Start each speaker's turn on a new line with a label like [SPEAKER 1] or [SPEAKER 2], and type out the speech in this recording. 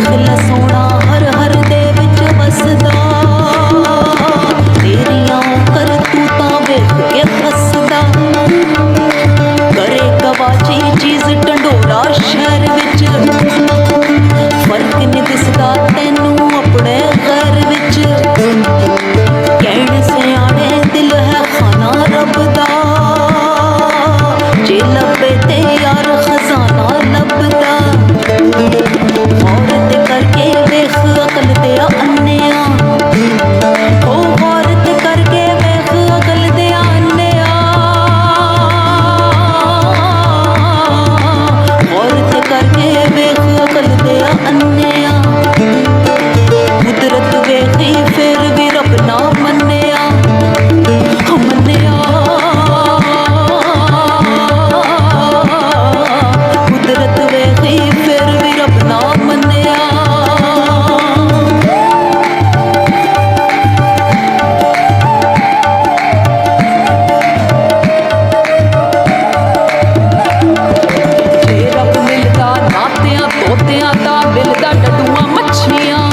[SPEAKER 1] ਵੇਖ ਲੈ ਸੋਹਣਾ ਹਰ ਹਰ ਦੇ ਵਿੱਚ ਵਸਦਾ, ਤੇਰੀਆਂ ਕਰਤੂਤਾਂ ਵੇਖ ਕੇ ਹੱਸਦਾ। ਕਰੇ ਗਵਾਚੀ ਚੀਜ਼ ਢੰਡੋਰਾ ਸ਼ਹਿਰ ਵਿੱਚ, ਫਰਕ ਨਹੀਂ ਦਿਸਦਾ ਤੈਨੂੰ ਆਪਣੇ ਘਰ ਵਿੱਚ। ਕਹਿਣ ਸਿਆਣੇ ਦਿਲ ਹੈ ਖਾਨਾ ਰੱਬ ਦਾ, ਜੇ ਲੱਭੇ ਤੇ ਯਾਰ ਖਜ਼ਾਨਾ ਲੱਭਦਾ। ਔਰਤ ਕਰਕੇ ਵੇਖ ਅਕਲ ਤੇਰਾ ਅੰਨਿਆ, ਉਹ ਔਰਤ ਕਰਕੇ ਵੇਖ ਅਕਲ ਤੇਰਾ ਅੰਨਿਆ। ਔਰਤ ਕਰਕੇ ਵੇਖ ਅਕਲ ਤੇਰਾ ਅੰਨਿਆ। ਕੁਦਰਤ ਵੇਖੀ ਫਿਰ ਵੀ ਰੱਬ ਨਾ ਮੰਨਿਆ, ਮੰਨਿਆ। ਕੁਦਰਤ ਵੇਖੀ ਫਿਰ ਵੀ ਰੱਬ ਨਾ ਮੰਨਿਆ। ਜੇ ਰੱਬ ਮਿਲਦਾ ਨਾਤਿਆਂ ਤੋਤਿਆਂ ਦਾ, ਮਿਲਦਾ ਡੱਡੂਆਂ ਮੱਛੀਆਂ